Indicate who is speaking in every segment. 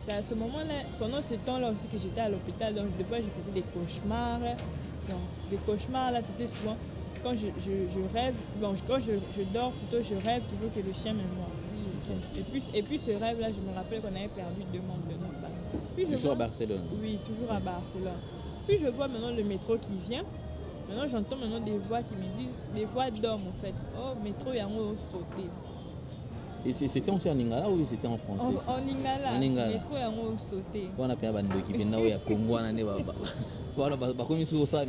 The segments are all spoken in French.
Speaker 1: c'est à ce moment-là, pendant ce temps-là aussi que j'étais à l'hôpital, donc des fois je faisais des cauchemars. Donc des cauchemars là, c'était souvent quand je rêve, bon, quand je dors plutôt, je rêve toujours que le chien me mord. Et puis ce rêve-là, je me rappelle qu'on avait perdu 2 membres de notre famille.
Speaker 2: Toujours à Barcelone?
Speaker 1: Oui, toujours à Barcelone. Puis je vois maintenant le métro qui vient. Maintenant, j'entends maintenant des voix qui me disent, des voix d'hommes en fait. Oh, métro, il y a un sauté.
Speaker 2: Et c'était aussi en lingala ou c'était en français?
Speaker 1: En lingala.
Speaker 2: En lingala.
Speaker 1: Métro, il y a un sauté.
Speaker 2: On a payé un bando qui vient de Congo. Voilà, comme ça.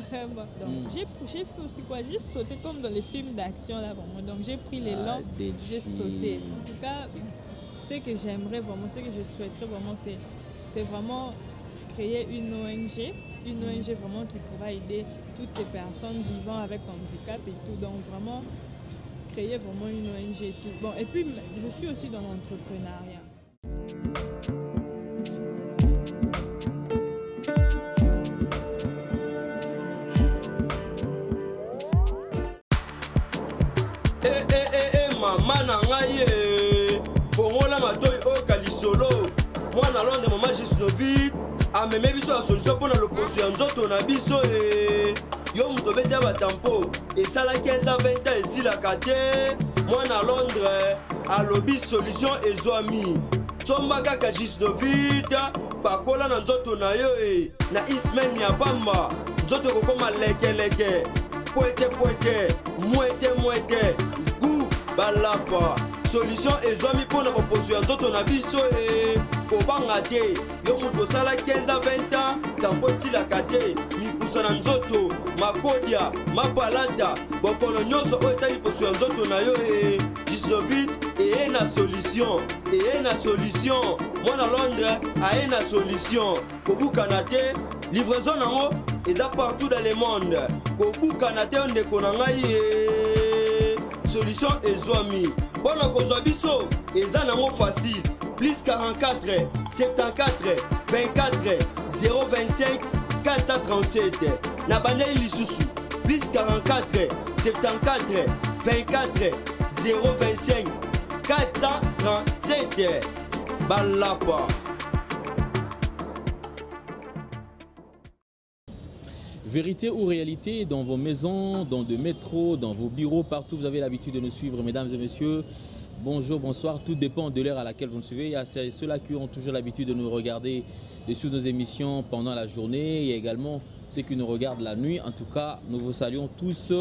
Speaker 1: Vraiment. Donc, j'ai fait aussi quoi? J'ai sauté comme dans les films d'action là, vraiment. Donc, j'ai pris les langues, j'ai sauté. En tout cas, ce que j'aimerais vraiment, ce que je souhaiterais vraiment, c'est vraiment créer une ONG vraiment qui pourra aider toutes ces personnes vivant avec handicap et tout. Donc, vraiment, créer vraiment une ONG et tout. Bon, et puis, je suis aussi dans l'entrepreneuriat.
Speaker 3: Mama na ngai fongola matoi o kalisolo mwana londe mama Gisnovit ameme biso la solution pour l'opposition ya nzoto na biso yo muto bete batampo esala 15 à 20 ans esilaka te mwana Londres alobi solution ezwami somba kaka Gisnovit bakola na nzoto na yo na ismen ya bamba nzoto kokoma lekeleke poete mwete gu balapa solution ezwami mpona baposo ya nzoto na biso kobanga te yo moto osala 15 à 20 ans tampo esilaka te mikusa na nzoto makodia mapalata bokono nyonso oyo etali poso ya nzoto na yo Gisnovit eye na solution mwana Londres aye na solution kobukana te livraison nango eza partout dans le monde kobukana te ndeko na ngai solution ezwami mpona kozwa biso eza nango facile plus 44 74 24 025 437 na bandeli lisusu plus 44 74 24 025 437 balapa.
Speaker 2: Vérité ou réalité, dans vos maisons, dans des métros, dans vos bureaux, partout vous avez l'habitude de nous suivre, mesdames et messieurs. Bonjour, bonsoir, tout dépend de l'heure à laquelle vous nous suivez. Il y a ceux-là qui ont toujours l'habitude de nous regarder dessus nos émissions pendant la journée. Il y a également ceux qui nous regardent la nuit. En tout cas, nous vous saluons tous,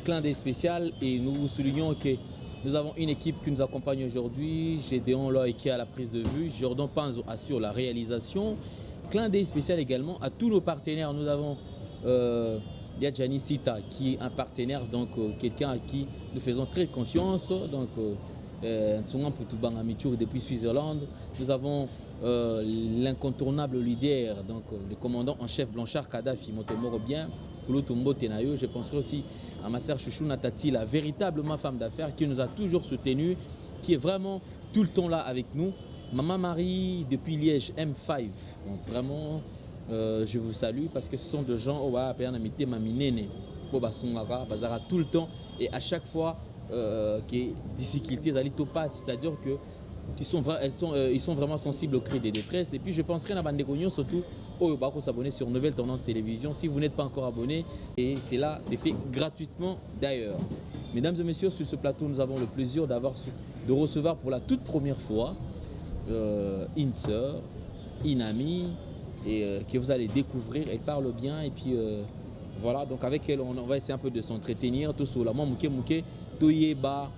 Speaker 2: clin d'œil spécial, et nous vous soulignons que nous avons une équipe qui nous accompagne aujourd'hui. Gédéon Loy qui est à la prise de vue, Jordan Panzo assure la réalisation. Clin d'œil spécial également à tous nos partenaires. Nous avons Yadjani Sita qui est un partenaire, donc quelqu'un à qui nous faisons très confiance, donc depuis Suisse-Irlande. Nous avons l'incontournable leader, donc le commandant en chef Blanchard Kadhafi, Motomoro bien, je penserai aussi à ma sœur Chouchou Natati, la véritablement femme d'affaires qui nous a toujours soutenus, qui est vraiment tout le temps là avec nous. Maman Marie depuis Liège M5, donc vraiment je vous salue parce que ce sont des gens tout le temps et à chaque fois que difficultés c'est-à-dire que ils sont vraiment sensibles au cri des détresses. Et puis je penserai à Bandegognon surtout au s'abonner sur Nouvelle Tendance Télévision si vous n'êtes pas encore abonné, et c'est là, c'est fait gratuitement d'ailleurs. Mesdames et messieurs, sur ce plateau nous avons le plaisir de recevoir pour la toute première fois une sœur, une amie, et que vous allez découvrir. Elle parle bien et puis voilà, donc avec elle on va essayer un peu de s'entretenir tout sur la mouke toyeba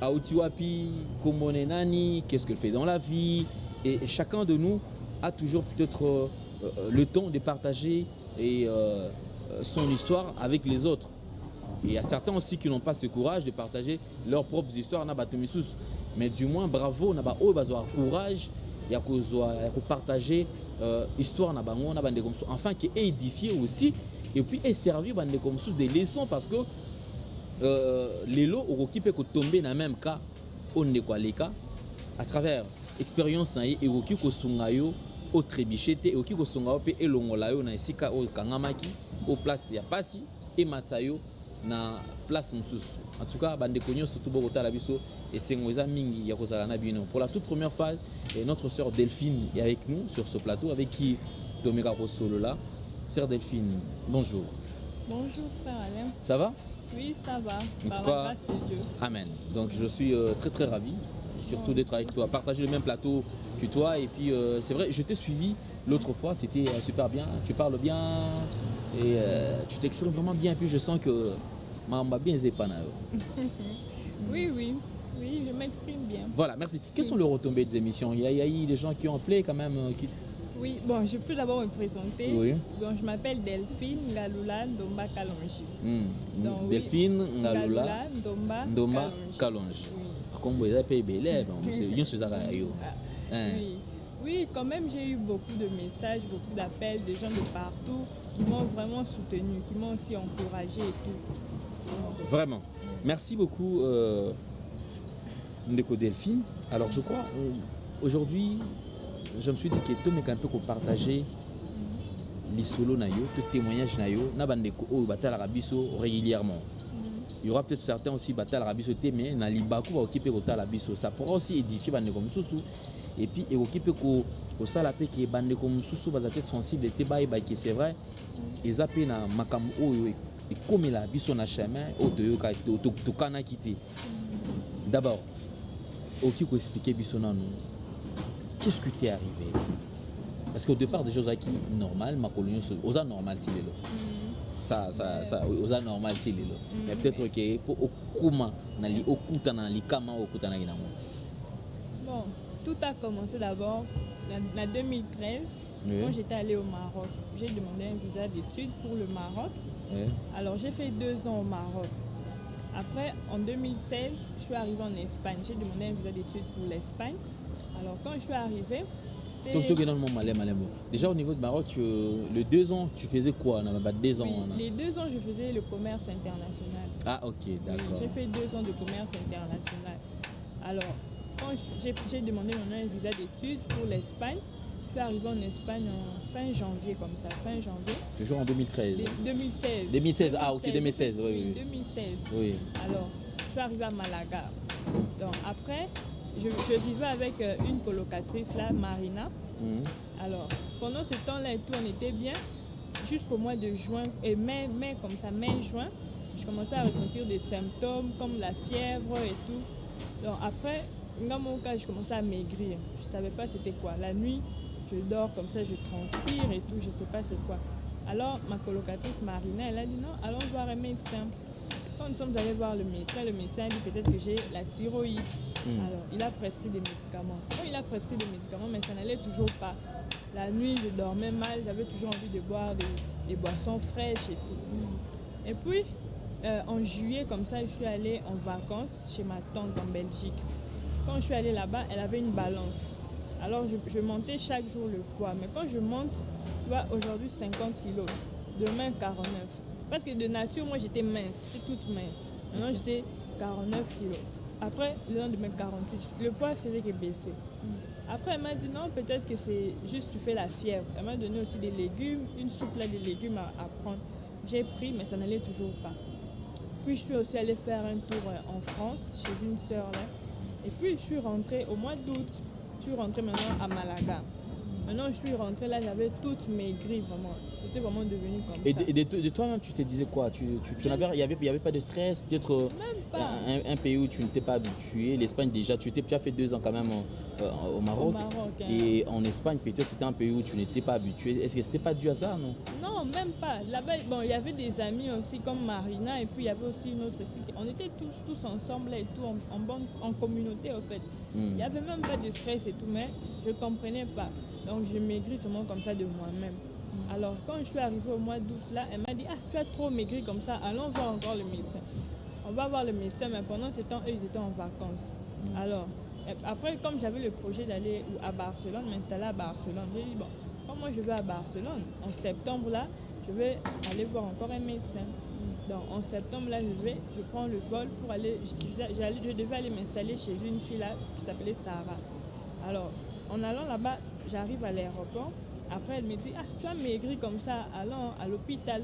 Speaker 2: aoutiwapi komonenani, qu'est-ce qu'elle fait dans la vie, et chacun de nous a toujours peut-être le temps de partager son histoire avec les autres. Et il y a certains aussi qui n'ont pas ce courage de partager leurs propres histoires, mais du moins bravo, courage, il y a partager histoire enfin qui est édifié aussi, et puis est servi des leçons, parce que les lots au qui peut tomber dans le même cas on est quoi les cas à travers expérience na et au qui ko sungayo au trébichete et au qui ko sungayo pe elongolayo na esika au kangamaki au place ya pasi et matayo na place mosusu. En tout cas, bande konyo surtout bokota la biso et c'est ngoza mingi ya kozala na bino. Pour la toute première fois, notre sœur Delphine est avec nous sur ce plateau avec qui Domeka Solo là. Sœur Delphine, bonjour.
Speaker 1: Bonjour frère Alain.
Speaker 2: Ça va?
Speaker 1: Oui, ça va.
Speaker 2: En tout
Speaker 1: la
Speaker 2: cas,
Speaker 1: grâce de Dieu.
Speaker 2: amen. Donc je suis très très ravi, surtout d'être avec toi, partager le même plateau que toi. Et puis c'est vrai, je t'ai suivi l'autre fois, c'était super bien. Tu parles bien et tu t'exprimes vraiment bien. Et puis je sens que m'a bien zépana.
Speaker 1: Oui, je m'exprime bien.
Speaker 2: Voilà, merci. Quelles sont les retombées des émissions? Il y a eu des gens qui ont appelé quand même.
Speaker 1: Oui, bon, je peux d'abord me présenter.
Speaker 2: Oui.
Speaker 1: Donc, je m'appelle Delphine Ngalula Ndomba Kalonji. Donc,
Speaker 2: Delphine
Speaker 1: oui,
Speaker 2: Ngalula
Speaker 1: Ndomba
Speaker 2: Kalonji.
Speaker 1: Oui.
Speaker 2: Comme vous avez payé,
Speaker 1: Oui, quand même, j'ai eu beaucoup de messages, beaucoup d'appels de gens de partout qui m'ont vraiment soutenu, qui m'ont aussi encouragé et tout.
Speaker 2: Vraiment. Merci beaucoup, Ndeko Delphine. Alors, je crois, aujourd'hui, je me suis dit que tout le monde peut partager les solos, les témoignages, régulièrement. Il y aura peut-être certains aussi bataille arabiso mais na libaku va occuper au labiso. Ça pourra aussi édifier bande comme sous et puis et occuper au sala pe que bande comme sous va être sensible et ba que c'est vrai et zaper na makam et comme la biso na chemin au to kana quitter. D'abord OK ko expliquer biso na nous. Qu'est-ce qui t'est arrivé? Parce qu'au départ des choses qui normal ma colonie aux normal c'est ça aux normal c'est mais peut-être que pour okuma na li okuta na li kama okuta na inamo.
Speaker 1: Bon, tout a commencé d'abord en 2013 quand j'étais allée au Maroc. J'ai demandé un visa d'études pour le Maroc. Alors j'ai fait 2 ans au Maroc. Après en 2016 je suis arrivée en Espagne. J'ai demandé un visa d'études pour l'Espagne. Alors quand je suis arrivée,
Speaker 2: déjà au niveau du Maroc, les 2 ans, tu faisais quoi? 2 ans,
Speaker 1: les 2 ans, je faisais le commerce international.
Speaker 2: Ah ok, d'accord.
Speaker 1: Oui, j'ai fait 2 ans de commerce international. Alors, quand j'ai demandé maintenant un visa d'études pour l'Espagne, je suis arrivée en Espagne en fin janvier, comme ça, fin janvier.
Speaker 2: Toujours en 2013
Speaker 1: 2016.
Speaker 2: 2016, ah ok, 2016, oui.
Speaker 1: 2016.
Speaker 2: Oui.
Speaker 1: Alors, je suis arrivée à Malaga. Donc après, je vivais avec une colocatrice là, Marina. Alors, pendant ce temps-là et tout, on était bien. Jusqu'au mois de juin, et mai, comme ça, mai-juin, je commençais à ressentir des symptômes comme la fièvre et tout. Donc après, dans mon cas, je commençais à maigrir. Je ne savais pas c'était quoi. La nuit, je dors comme ça, je transpire et tout, je ne sais pas c'est quoi. Alors, ma colocatrice Marina, elle a dit non, allons voir un médecin. Quand nous sommes allés voir le médecin a dit peut-être que j'ai la thyroïde. Alors, il a prescrit des médicaments. Quand il a prescrit des médicaments, mais ça n'allait toujours pas. La nuit, je dormais mal, j'avais toujours envie de boire des boissons fraîches et tout. Et puis, en juillet, comme ça, je suis allée en vacances chez ma tante en Belgique. Quand je suis allée là-bas, elle avait une balance. Alors, je montais chaque jour le poids. Mais quand je monte, tu vois, aujourd'hui 50 kilos, demain 49. Parce que de nature, moi, j'étais mince, j'étais toute mince. Maintenant, j'étais 49 kilos. Après, le lendemain 48, le poids faisait que baisser. Après, elle m'a dit non, peut-être que c'est juste tu fais la fièvre. Elle m'a donné aussi des légumes, une soupe là de légumes à prendre. J'ai pris, mais ça n'allait toujours pas. Puis je suis aussi allée faire un tour en France, chez une sœur là. Et puis je suis rentrée au mois d'août. Je suis rentrée maintenant à Malaga. Maintenant, je suis rentrée là, j'avais toute maigrie vraiment. J'étais vraiment devenue comme ça.
Speaker 2: Et de toi-même, tu te disais quoi? Il n'y avait pas de stress? Peut-être un pays où tu n'étais pas habitué. L'Espagne, déjà, tu as fait 2 ans quand même au Maroc. Et en Espagne, peut-être c'était un pays où tu n'étais pas habitué. Est-ce que ce n'était pas dû à ça, non?
Speaker 1: Non, même pas. Là-bas, bon, il y avait des amis aussi comme Marina et puis il y avait aussi une autre ici. On était tous ensemble là et tout, en communauté en fait. Il n'y avait même pas de stress et tout, mais je ne comprenais pas. Donc je maigris seulement comme ça de moi-même. Alors quand je suis arrivée au mois d'août là, elle m'a dit ah tu as trop maigri comme ça, allons voir encore le médecin. On va voir le médecin, mais pendant ce temps, eux ils étaient en vacances. Alors après comme j'avais le projet d'aller à Barcelone, m'installer à Barcelone, j'ai dit bon, comme moi je vais à Barcelone, en septembre là, je vais aller voir encore un médecin. Donc en septembre là, je prends le vol pour aller, je devais aller m'installer chez une fille là qui s'appelait Sarah. Alors en allant là-bas, j'arrive à l'aéroport. Après, elle me dit ah, tu as maigri comme ça, allons à l'hôpital.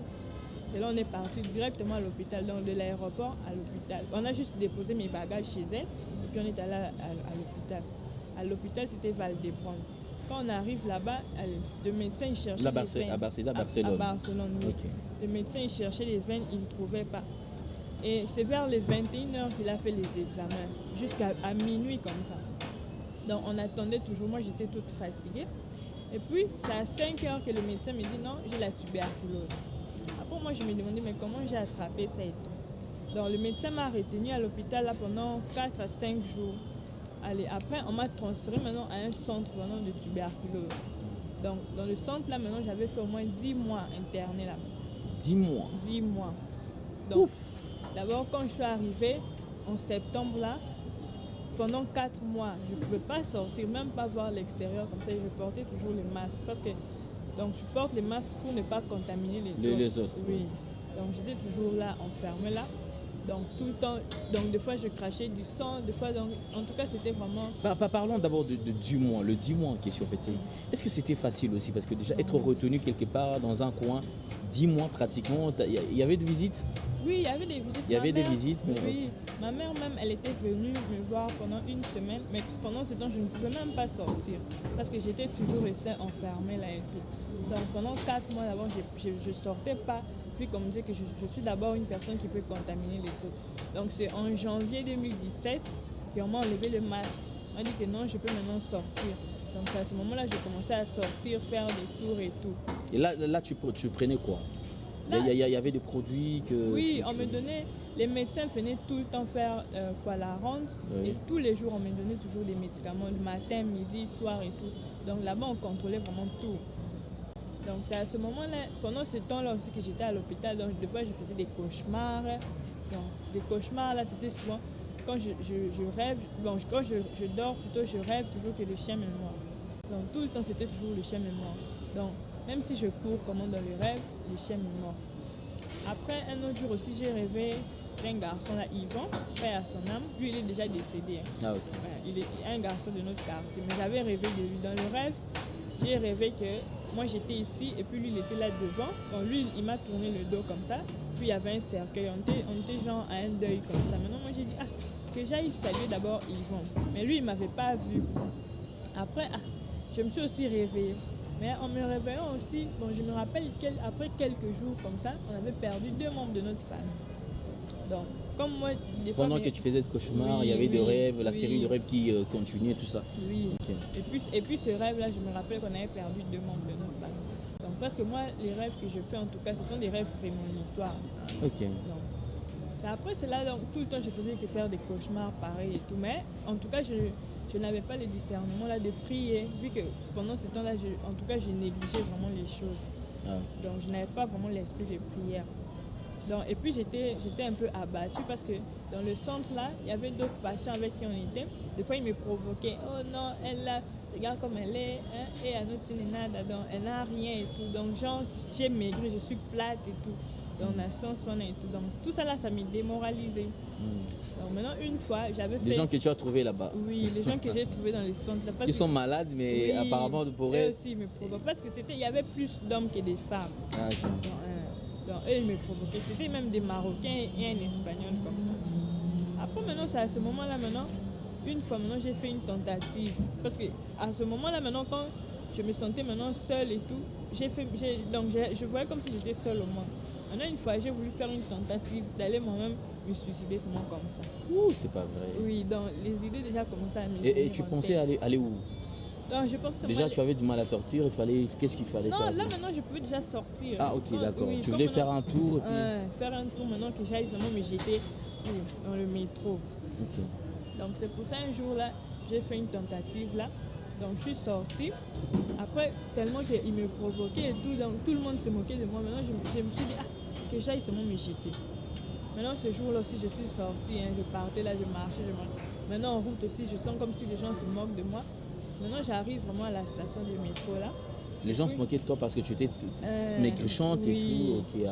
Speaker 1: c'est là on est parti directement à l'hôpital, donc de l'aéroport à l'hôpital. On a juste déposé mes bagages chez elle, et puis on est allé à l'hôpital. À l'hôpital, c'était Val-d'Hebron. Quand on arrive là-bas, le médecin il cherchait les veines.
Speaker 2: À Barcelone.
Speaker 1: À Barcelone, oui.
Speaker 2: Okay.
Speaker 1: Le médecin il cherchait les veines, il ne trouvait pas. Et c'est vers les 21h qu'il a fait les examens, jusqu'à minuit comme ça. Donc on attendait toujours, moi j'étais toute fatiguée. Et puis c'est à 5h que le médecin me dit non, j'ai la tuberculose. Après moi je me demandais mais comment j'ai attrapé ça et tout. Donc le médecin m'a retenu à l'hôpital là pendant 4 à 5 jours. Allez, après on m'a transféré maintenant à un centre maintenant de tuberculose. Donc dans le centre là maintenant j'avais fait au moins 10 mois interné là.
Speaker 2: 10 mois
Speaker 1: 10 mois. Donc d'abord quand je suis arrivée en septembre là, pendant 4 mois, je ne pouvais pas sortir, même pas voir l'extérieur comme ça. Je portais toujours les masques parce que donc je porte les masques pour ne pas contaminer les autres. Oui. Donc j'étais toujours là, enfermée là. Donc tout le temps, donc des fois je crachais du sang, des fois donc en tout cas c'était vraiment.
Speaker 2: Parlons d'abord de 10 mois, le 10 mois en question en fait. Est-ce que c'était facile aussi parce que déjà être retenu quelque part dans un coin, 10 mois pratiquement, il y avait de visites?
Speaker 1: Oui, il y avait des visites.
Speaker 2: Il y avait des visites, mais...
Speaker 1: Oui, ma mère même, elle était venue me voir pendant une semaine, mais pendant ce temps, je ne pouvais même pas sortir parce que j'étais toujours restée enfermée là et tout. Donc pendant 4 mois d'abord, je ne sortais pas. Puis comme on disait que je suis d'abord une personne qui peut contaminer les autres. Donc c'est en janvier 2017 qu'on m'a enlevé le masque. On m'a dit que non, je peux maintenant sortir. Donc c'est à ce moment-là que j'ai commencé à sortir, faire des tours et tout.
Speaker 2: Et là tu prenais quoi? Il y avait des produits que...
Speaker 1: Oui, on me donnait, les médecins venaient tout le temps faire la ronde. Oui. Et tous les jours, on me donnait toujours des médicaments, le matin, midi, soir et tout. Donc là-bas, on contrôlait vraiment tout. Donc c'est à ce moment-là, pendant ce temps-là aussi que j'étais à l'hôpital, donc des fois je faisais des cauchemars. Donc des cauchemars, là, c'était souvent quand je rêve, bon, quand je dors plutôt, je rêve toujours que le chien me mord. Donc tout le temps, c'était toujours le chien me mord. Donc même si je cours comment dans les rêves, le chien me mord. Après, un autre jour aussi, j'ai rêvé d'un garçon là, Yvon, père à son âme. Lui, il est déjà décédé.
Speaker 2: Ah, ok.
Speaker 1: Il est un garçon de notre quartier. Mais j'avais rêvé de lui. Dans le rêve, j'ai rêvé que moi, j'étais ici et puis lui, il était là devant. Donc lui, il m'a tourné le dos comme ça. Puis il y avait un cercueil. On était genre à un deuil comme ça. Maintenant, moi, j'ai dit, que j'aille saluer d'abord Yvon. Mais lui, il ne m'avait pas vu. Après, je me suis aussi réveillée. Mais en me réveillant aussi, bon, je me rappelle qu'après quelques jours comme ça, on avait perdu 2 membres de notre famille. Donc, comme moi, des fois...
Speaker 2: Pendant que tu faisais de cauchemars, il y avait des rêves, la série de rêves qui continuait, tout ça.
Speaker 1: Oui. Okay. Et puis ce rêve-là, je me rappelle qu'on avait perdu 2 membres de notre famille. Donc, parce que moi, les rêves que je fais, en tout cas, ce sont des rêves prémonitoires.
Speaker 2: Ok.
Speaker 1: Donc, après cela, donc, tout le temps, je faisais que faire des cauchemars pareils et tout. Mais, en tout cas, je n'avais pas le discernement là de prier, vu que pendant ce temps-là, en tout cas, je négligeais vraiment les choses. Ah. Donc, je n'avais pas vraiment l'esprit de prière. Donc, et puis, j'étais un peu abattue parce que dans le centre là, il y avait d'autres patients avec qui on était. Des fois, ils me provoquaient. Oh non, elle là, regarde comme elle est. Hein, et à notre nada, donc elle n'a rien et tout. Donc, genre, j'ai maigri, je suis plate et tout. Dans la science et tout. Donc, tout ça là, ça m'a démoralisé. Donc maintenant, une fois, j'avais fait...
Speaker 2: Les gens que tu as trouvés là-bas.
Speaker 1: Oui, les gens que j'ai trouvés dans les centres là.
Speaker 2: Qui sont malades, mais oui, apparemment pour eux...
Speaker 1: aussi, ils me provoquent. Parce que il y avait plus d'hommes que des femmes.
Speaker 2: Ah, okay.
Speaker 1: Donc eux, ils me provoquaient. C'était même des Marocains et un Espagnol comme ça. Après, maintenant, c'est à ce moment-là, maintenant, une fois, maintenant, j'ai fait une tentative. Parce que à ce moment-là, maintenant, quand je me sentais maintenant seule et tout, je voyais comme si j'étais seule au monde. Maintenant, une fois, j'ai voulu faire une tentative d'aller moi-même me suicider seulement comme ça.
Speaker 2: Ouh, c'est pas vrai.
Speaker 1: Oui, donc les idées déjà commençaient à me...
Speaker 2: Et tu pensais aller où?
Speaker 1: Non, je pense
Speaker 2: déjà, tu avais du mal à sortir, qu'est-ce qu'il fallait faire?
Speaker 1: Non, là maintenant, je pouvais déjà sortir.
Speaker 2: Ah, ok, d'accord. Oui, tu voulais faire un tour et puis...
Speaker 1: Faire un tour maintenant que j'aille vraiment me jeter dans le métro.
Speaker 2: Ok.
Speaker 1: Donc, c'est pour ça, un jour là, j'ai fait une tentative là. Donc, je suis sortie. Après, tellement qu'il me provoquait et tout, donc tout le monde se moquait de moi. Maintenant, je me suis dit, que j'aille seulement me jeter. Maintenant, ce jour-là aussi, je suis sortie, je partais là, je marchais. Maintenant, en route aussi, je sens comme si les gens se moquent de moi. Maintenant, j'arrive vraiment à la station du métro là.
Speaker 2: Les gens se moquaient de toi parce que tu étais maigrichante et tout. Okay,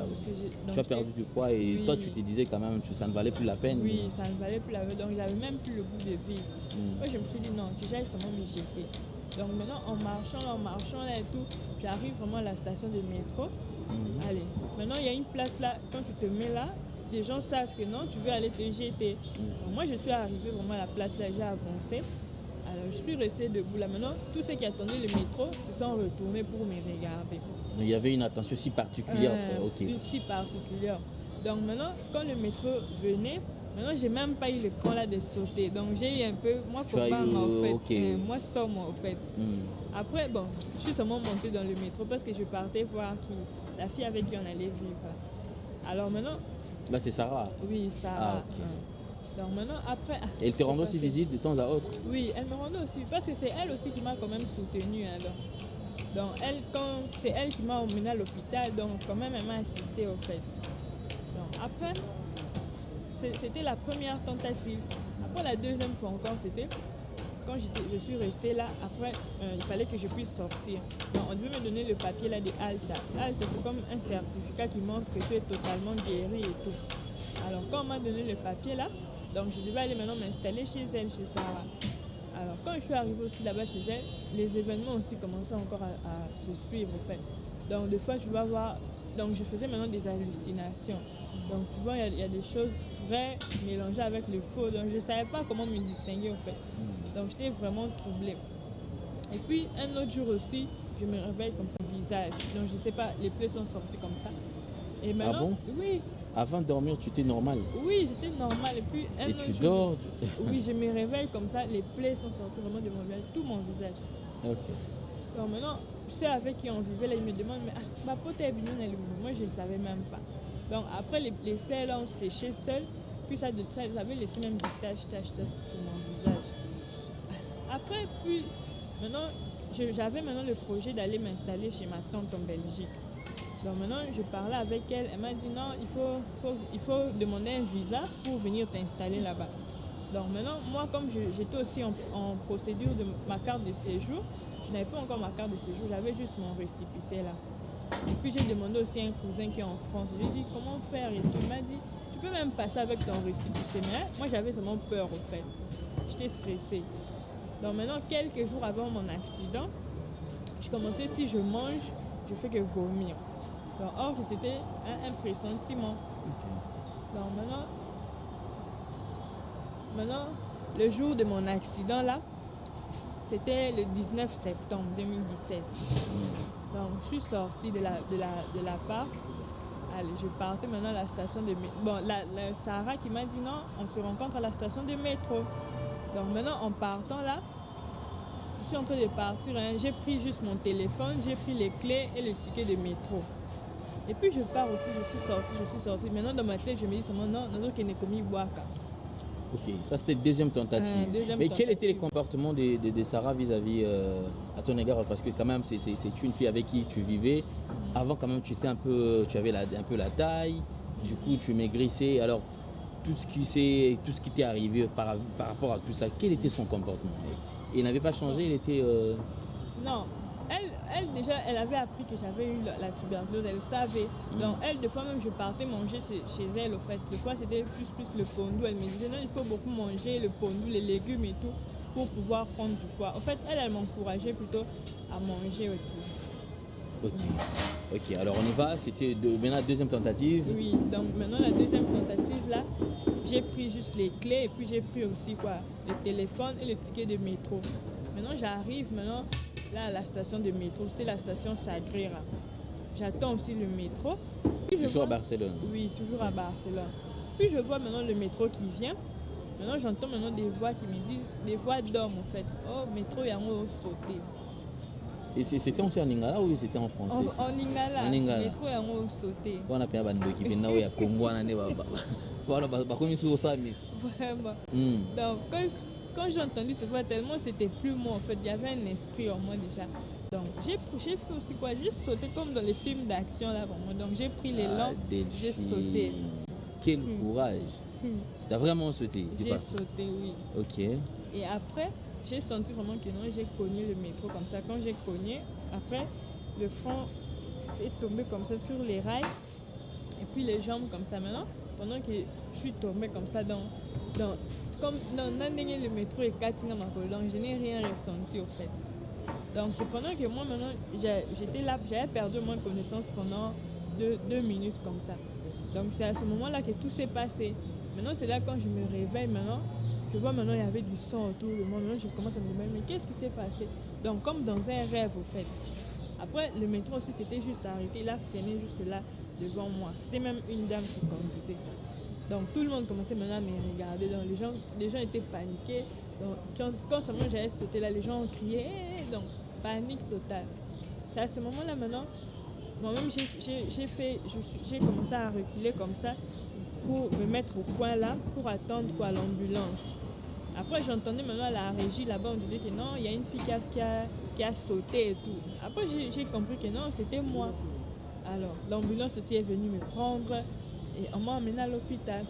Speaker 2: tu as perdu du poids et toi, tu te disais quand même que ça ne valait plus la peine.
Speaker 1: Oui, ça ne valait plus la peine. Donc, j'avais même plus le goût de vivre. Moi, je me suis dit non, que j'aille seulement me jeter. Donc, maintenant, en marchant là et tout, j'arrive vraiment à la station de métro. Allez, maintenant il y a une place là, quand tu te mets là, les gens savent que non, tu veux aller te jeter. Donc, moi je suis arrivée vraiment à la place là, j'ai avancé. Alors je suis restée debout là. Maintenant, tous ceux qui attendaient le métro se sont retournés pour me regarder.
Speaker 2: Il y avait une attention si particulière.
Speaker 1: Si particulière. Donc maintenant, quand le métro venait, maintenant j'ai même pas eu le cran là de sauter. Donc j'ai eu un peu, moi copain en fait, moi somme en fait. Après bon, je suis seulement montée dans le métro parce que je partais voir la fille avec qui on allait vivre. Alors maintenant.
Speaker 2: Là c'est Sarah.
Speaker 1: Oui, Sarah. Donc maintenant, après...
Speaker 2: Elle te rend aussi visite de temps à autre?
Speaker 1: Oui, elle me rend aussi, parce que c'est elle aussi qui m'a quand même soutenue. Hein, donc c'est elle qui m'a emmenée à l'hôpital, donc quand même elle m'a assistée au fait. Donc après, c'était la première tentative. Après la deuxième fois encore, c'était quand je suis restée là, après il fallait que je puisse sortir. Donc on devait me donner le papier là de Alta. Alta c'est comme un certificat qui montre que tu es totalement guéri et tout. Alors quand on m'a donné le papier là, donc je devais aller maintenant m'installer chez elle, chez Sarah. Alors quand je suis arrivée aussi là-bas chez elle, les événements aussi commençaient encore à se suivre en fait. Donc des fois tu vas voir, donc je faisais maintenant des hallucinations. Donc tu vois, il y a des choses vraies mélangées avec le faux. Donc je ne savais pas comment me distinguer en fait. Donc j'étais vraiment troublée. Et puis un autre jour aussi, je me réveille comme ça, visage. Donc je ne sais pas, les plaies sont sorties comme ça. Et maintenant, oui.
Speaker 2: Avant de dormir, tu étais normal?
Speaker 1: Oui, j'étais normal. Et puis
Speaker 2: et tu dors?
Speaker 1: Oui, je me réveille comme ça, les plaies sont sorties vraiment de mon visage, tout mon visage.
Speaker 2: Ok.
Speaker 1: Donc maintenant, ceux avec qui on vivait là, ils me demandent, mais ma pote est venue, moi je ne savais même pas. Donc après, les plaies là ont séché seules, puis ça avait laissé même des taches sur mon visage. Après, puis maintenant, j'avais maintenant le projet d'aller m'installer chez ma tante en Belgique. Donc maintenant, je parlais avec elle, elle m'a dit non, il faut demander un visa pour venir t'installer là-bas. Donc maintenant, moi comme j'étais aussi en procédure de ma carte de séjour, je n'avais pas encore ma carte de séjour, j'avais juste mon récépissé là. Et puis j'ai demandé aussi à un cousin qui est en France, j'ai dit comment faire et tout, il m'a dit tu peux même passer avec ton récépissé. Mais moi j'avais vraiment peur en fait, j'étais stressée. Donc maintenant, quelques jours avant mon accident, je commençais, si je mange, je fais que vomir. Donc, or, c'était un pressentiment. Donc maintenant, le jour de mon accident là, c'était le 19 septembre 2017. Donc je suis sortie de l'appart. Allez, je partais maintenant à la station de métro. Bon, la Sarah qui m'a dit non, on se rencontre à la station de métro. Donc maintenant, en partant là, je suis en train de partir. Hein, j'ai pris juste mon téléphone, j'ai pris les clés et le ticket de métro. Et puis je pars aussi, je suis sortie. Maintenant dans ma tête, je me dis seulement non, nous qui n'est commis Waka.
Speaker 2: Ok, ça c'était deuxième tentative. Quel était le comportement de Sarah vis-à-vis à ton égard? Parce que quand même, c'est une fille avec qui tu vivais. Avant quand même, tu avais un peu la taille. Du coup, tu maigrissais. Alors, tout ce qui t'est arrivé par rapport à tout ça, quel était son comportement? Il n'avait pas changé, il était...
Speaker 1: Non. Elle déjà, elle avait appris que j'avais eu la tuberculose, elle savait. Donc elle, des fois même, je partais manger chez elle, au fait. Des fois, c'était plus le pondou. Elle me disait, non, il faut beaucoup manger le pondou, les légumes et tout, pour pouvoir prendre du poids. En fait, elle m'encourageait plutôt à manger et tout.
Speaker 2: Ok, alors on y va. C'était maintenant la deuxième tentative.
Speaker 1: Oui, donc maintenant, la deuxième tentative, là, j'ai pris juste les clés et puis j'ai pris aussi le téléphone et le ticket de métro. Maintenant, j'arrive, là, à la station de métro, c'était la station Sagrera. J'attends aussi le métro.
Speaker 2: Toujours à Barcelone?
Speaker 1: Oui, toujours à Barcelone. Puis je vois maintenant le métro qui vient. Maintenant, j'entends maintenant des voix qui me disent, des voix d'hommes en fait. Oh, métro, il y a un sauté.
Speaker 2: Et c'était aussi en lingala ou c'était en français?
Speaker 1: En lingala.
Speaker 2: En lingala.
Speaker 1: Métro, il y a un sauté.
Speaker 2: On a payé un bando qui vient là, il y a Congo, voilà, comme sur ça.
Speaker 1: Vraiment. Donc, quand j'ai entendu cette voix, tellement c'était plus moi en fait, il y avait un esprit en moi déjà. Donc j'ai fait aussi j'ai sauté comme dans les films d'action là vraiment. Donc j'ai pris les lampes, j'ai sauté.
Speaker 2: Quel courage! T'as vraiment sauté?
Speaker 1: J'ai sauté, oui.
Speaker 2: Ok.
Speaker 1: Et après, j'ai senti vraiment que non, j'ai cogné le métro comme ça. Quand j'ai cogné, après, le front s'est tombé comme ça sur les rails. Et puis les jambes comme ça maintenant, pendant que je suis tombée comme ça comme dans le métro et Katina Makolo, donc je n'ai rien ressenti au fait. Donc c'est pendant que moi maintenant, j'étais là, j'avais perdu moins de connaissance pendant 2 minutes comme ça. Donc c'est à ce moment-là que tout s'est passé. Maintenant c'est là quand je me réveille maintenant, je vois maintenant il y avait du sang autour de moi. Maintenant je commence à me demander mais qu'est-ce qui s'est passé? Donc comme dans un rêve au fait. Après le métro aussi c'était juste arrêté, il a freiné juste là devant moi. C'était même une dame qui conduisait. Donc tout le monde commençait maintenant à me regarder. Donc les gens étaient paniqués. Donc quand seulement j'allais sauter là, les gens ont crié. Donc panique totale. C'est à ce moment-là maintenant, moi-même j'ai commencé à reculer comme ça pour me mettre au coin là pour attendre l'ambulance. Après j'entendais maintenant à la régie là-bas, on disait que non, il y a une fille qui a sauté et tout. Après j'ai compris que non, c'était moi. Alors l'ambulance aussi est venue me prendre et on m'a emmené à l'hôpital.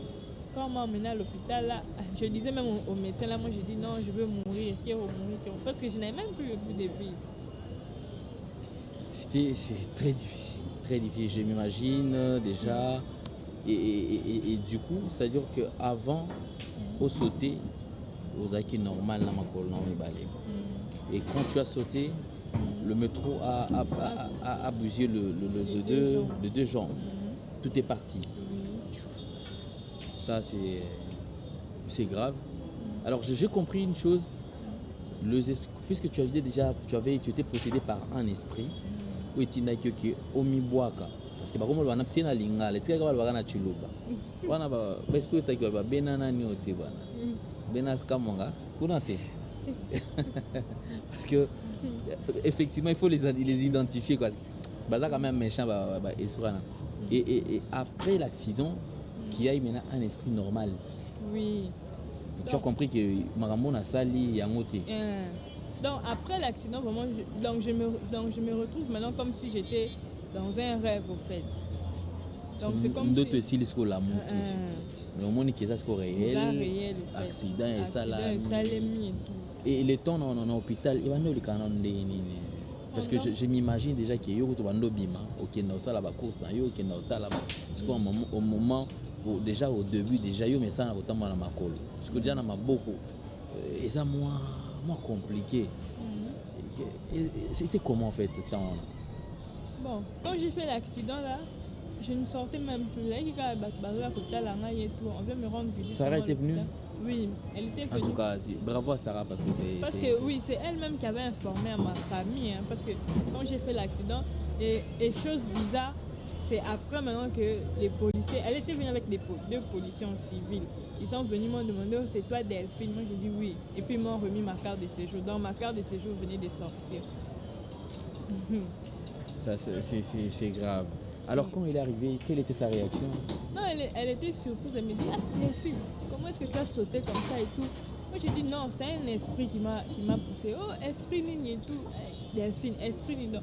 Speaker 1: Quand on m'a emmené à l'hôpital là, je disais même au médecin là, moi j'ai dit non, je veux mourir, parce que je n'avais même plus le goût de vivre.
Speaker 2: C'est très difficile, très difficile. Je m'imagine déjà. Et du coup, c'est-à-dire qu'avant, au sauter, aux acquis normal, et quand tu as sauté, le métro a bougé le deux jambes. Tout est parti. Ça, c'est grave. Alors, j'ai compris une chose. Puisque tu étais possédé par un esprit, où tu n'as que omiboaka. Parce que comme on a pris na linga, les tika ba na chiluba. Wana ba esprit ta ba benana ni ote bana. Benas kamonga, kunate. Parce que effectivement, il faut les identifier quoi. Baza quand même méchant ba esprit. Et après l'accident, qui a maintenant un esprit normal.
Speaker 1: Oui.
Speaker 2: Tu as compris que Maramon a sali yangote.
Speaker 1: Donc après l'accident, vraiment, je me retrouve maintenant comme si j'étais dans un rêve au fait. Donc c'est comme
Speaker 2: d'autres si les la moto. Le monde qui est ça réel, accident et ça là. Et les temps dans l'hôpital, il va nous le canon de parce que je m'imagine déjà qu'il y a eu un bima, OK dans ça là bas course, yo OK dans ta là bas. Parce qu'au moment déjà au début déjà yo mais ça autant dans ma col. Parce que déjà dans ma beaucoup et ça moi compliqué. C'était comment en fait temps?
Speaker 1: Bon, quand j'ai fait l'accident là, je ne sortais même plus. On vient me rendre visite.
Speaker 2: Sarah était venue?
Speaker 1: Oui, elle était venue.
Speaker 2: En tout cas, bravo à Sarah parce que c'est...
Speaker 1: Parce que oui, c'est elle-même qui avait informé à ma famille. Hein, parce que quand j'ai fait l'accident, et chose bizarre, c'est après maintenant que les policiers... Elle était venue avec deux policiers en civil. Ils sont venus me demander, oh, c'est toi Delphine? Moi j'ai dit oui. Et puis ils m'ont remis ma carte de séjour. Donc ma carte de séjour venait de sortir.
Speaker 2: Ça, c'est grave. Alors quand il est arrivé, quelle était sa réaction?
Speaker 1: Non, elle était surprise. Elle me dit, ah Delphine, comment est-ce que tu as sauté comme ça et tout? Moi j'ai dit non, c'est un esprit qui m'a poussé. Oh, esprit Nini et tout. Delphine, esprit Nini.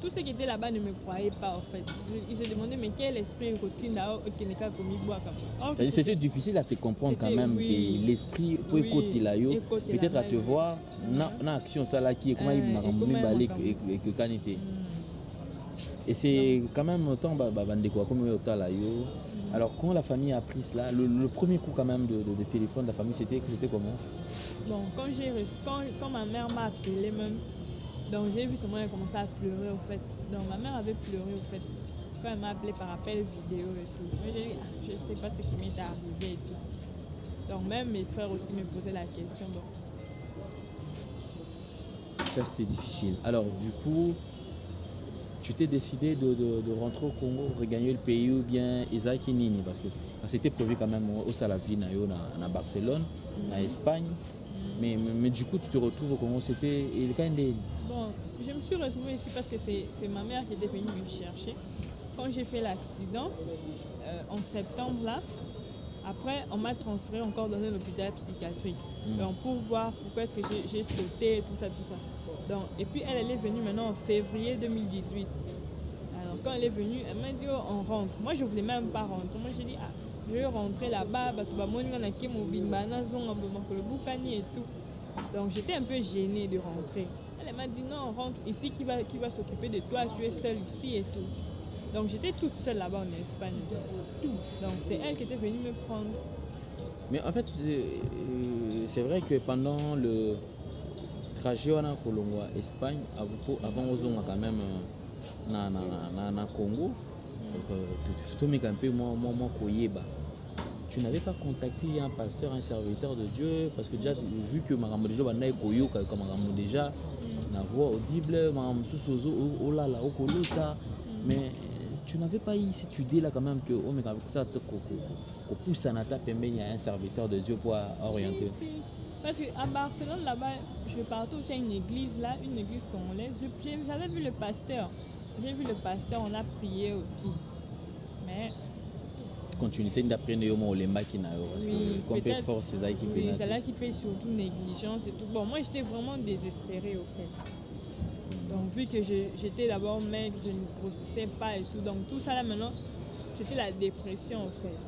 Speaker 1: Tous ceux qui étaient là-bas ne me croyaient pas en fait. Ils se demandaient mais quel esprit routine là qui n'est qu'à commis boire comme.
Speaker 2: C'était difficile à te comprendre quand même que l'esprit pour écouter là peut-être à te voir dans action ça là qui est comment il m'a ramené et que qualité. Et c'est quand même autant comme là. Alors quand la famille a pris cela, le premier coup quand même de téléphone de la famille c'était comment?
Speaker 1: Bon, quand ma mère m'a appelé même. Donc j'ai vu seulement elle commençait à pleurer au fait. Donc ma mère avait pleuré au fait. Quand elle m'a appelé par appel vidéo et tout. Moi j'ai dit, je ne sais pas ce qui m'est arrivé et tout. Donc même mes frères aussi me posaient la question. Donc.
Speaker 2: Ça c'était difficile. Alors du coup, tu t'es décidé de rentrer au Congo, regagner le pays ou bien Isaac Nini parce que c'était prévu quand même au Salavine à Barcelone, à Espagne. Mais du coup, tu te retrouves au Congo, c'était le cas de...
Speaker 1: Bon, je me suis retrouvée ici parce que c'est ma mère qui était venue me chercher. Quand j'ai fait l'accident, en septembre là, après on m'a transféré encore dans un hôpital psychiatrique. Donc pour voir pourquoi est-ce que j'ai sauté, tout ça. Donc, et puis elle est venue maintenant en février 2018. Alors quand elle est venue, elle m'a dit oh, on rentre. Moi je voulais même pas rentrer. Moi j'ai dit ah, je vais rentrer là-bas, et tout. Donc j'étais un peu gênée de rentrer. Elle m'a dit non, rentre ici, qui va s'occuper de toi, je suis seule ici et tout. Donc j'étais toute seule là-bas en Espagne. Donc c'est elle qui était venue me prendre.
Speaker 2: Mais en fait, c'est vrai que pendant le trajet en Colombo, Espagne, avant aux quand même na Congo, Tout un peu moi koyeba. Tu n'avais pas contacté un pasteur, un serviteur de Dieu, parce que déjà, vu que Maram déjà, comme Maram déjà, la voix audible, Maram Sousozo, oh là là, oh kolota, mais tu n'avais pas eu cette idée là quand même que oh mais qu'on pousse à Nata Pembe, il y a un serviteur de Dieu pour orienter.
Speaker 1: Si. Parce qu'à Barcelone, là-bas, je partais aussi à une église congolaise. J'avais vu le pasteur. On a prié aussi. Mais
Speaker 2: continuité d'apprendre au lemba qui n'a parce que compét force c'est ça qui peut.
Speaker 1: Oui, c'est là qui paye surtout négligence et tout. Bon, moi j'étais vraiment désespérée au fait. Donc vu que j'étais d'abord maigre, je ne grossissais pas et tout. Donc tout ça là maintenant, c'était la dépression au fait.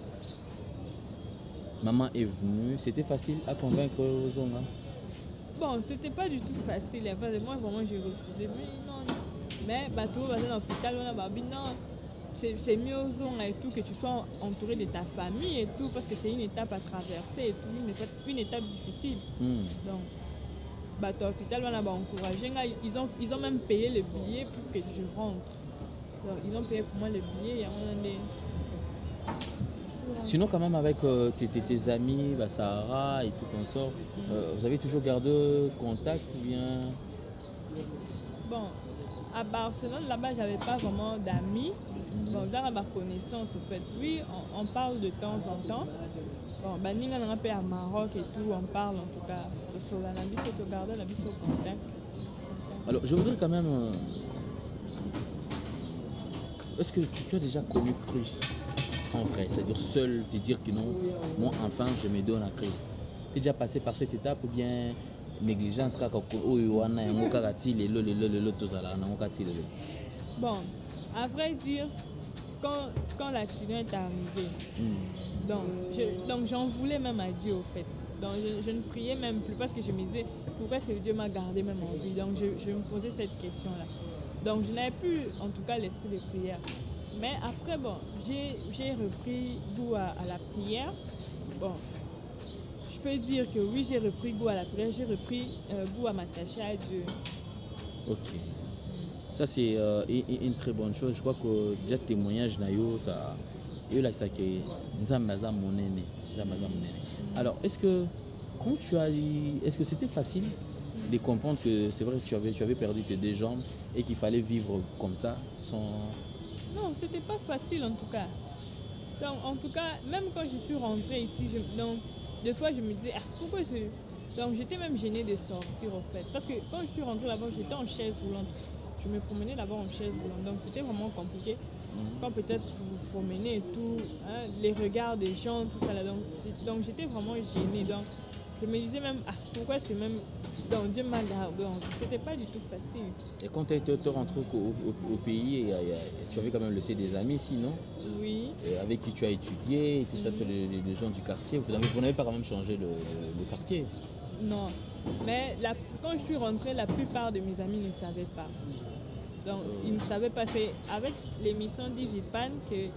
Speaker 2: Maman est venue, c'était facile à convaincre aux hommes.
Speaker 1: Bon, c'était pas du tout facile. Moi vraiment j'ai refusé. Mais non. Mais bateau, dans l'hôpital, on a non. C'est mieux aux gens et tout que tu sois entouré de ta famille et tout parce que c'est une étape à traverser et tout, une étape difficile. Donc, à l'hôpital, on a encouragé. Ils ont même payé le billet pour que je rentre. Donc, ils ont payé pour moi le billet.
Speaker 2: Sinon, quand même, avec tes amis, Sahara et tout comme ça, vous avez toujours gardé contact ou bien?
Speaker 1: Bon, à Barcelone, là-bas, j'avais pas vraiment d'amis. Bon, dans ma connaissance, en fait, oui, on parle de temps en temps. Bon, on a un peu à Maroc et tout, on parle en tout cas.
Speaker 2: Alors, je voudrais quand même. Est-ce que tu as déjà connu Christ en vrai? C'est-à-dire seul, te dire que non, moi, enfin, je me donne à Christ. Tu es déjà passé par cette étape ou bien négligence?
Speaker 1: Bon, à vrai dire, quand l'accident est arrivé, donc j'en voulais même à Dieu au fait. Donc je ne priais même plus parce que je me disais pourquoi est-ce que Dieu m'a gardé même en vie. Donc je me posais cette question-là. Donc je n'avais plus en tout cas l'esprit de prière. Mais après bon, j'ai repris goût à la prière. Bon, je peux dire que oui, j'ai repris goût à la prière, j'ai repris goût à m'attacher à Dieu.
Speaker 2: Ok. Ça, c'est une très bonne chose. Je crois que déjà, témoignage, ça. Alors, est-ce que c'était facile de comprendre que c'est vrai que tu avais perdu tes deux jambes et qu'il fallait vivre comme ça sans...
Speaker 1: Non, c'était pas facile en tout cas. Donc, en tout cas, même quand je suis rentrée ici, donc, des fois, je me disais, pourquoi Donc, j'étais même gênée de sortir en fait. Parce que quand je suis rentrée là-bas, j'étais en chaise roulante. Je me promenais d'abord en chaise roulante, donc c'était vraiment compliqué. Quand peut-être vous vous promenez et tout, hein, les regards des gens, tout ça là. Donc j'étais vraiment gênée. Donc je me disais même, pourquoi est-ce que même Dieu m'a gardé? C'était pas du tout facile.
Speaker 2: Et quand tu es rentré au pays, tu avais quand même laissé des amis ici, non?
Speaker 1: Oui.
Speaker 2: Et avec qui tu as étudié, et tout ça, les gens du quartier. Vous n'avez pas quand même changé le quartier?
Speaker 1: Non. Mais quand je suis rentrée, la plupart de mes amis ne savaient pas. Donc, ils ne savaient pas. C'est avec l'émission d'Ivipan que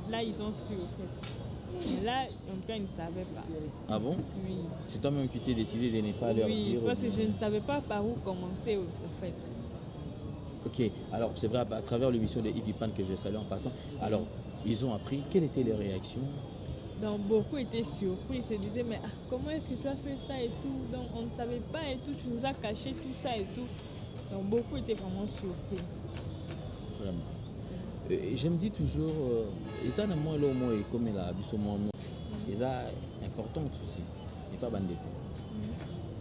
Speaker 1: là, ils ont su, au fait. Mais là, en tout cas, ils ne savaient pas.
Speaker 2: Ah bon?
Speaker 1: Oui.
Speaker 2: C'est toi-même qui t'es décidé de ne pas leur dire?
Speaker 1: Oui, parce que je ne savais pas par où commencer, au fait.
Speaker 2: Ok, alors c'est vrai, à travers l'émission de Ivipan que je salue en passant, alors, ils ont appris. Quelle était leur réaction?
Speaker 1: Donc beaucoup étaient surpris, ils se disaient mais comment est-ce que tu as fait ça et tout, donc on ne savait pas et tout, tu nous as caché tout ça et tout. Donc beaucoup étaient vraiment surpris.
Speaker 2: Vraiment. Et je me dis toujours, et ça, moi, là, moi, comme la et ça, important aussi, et pas bandé.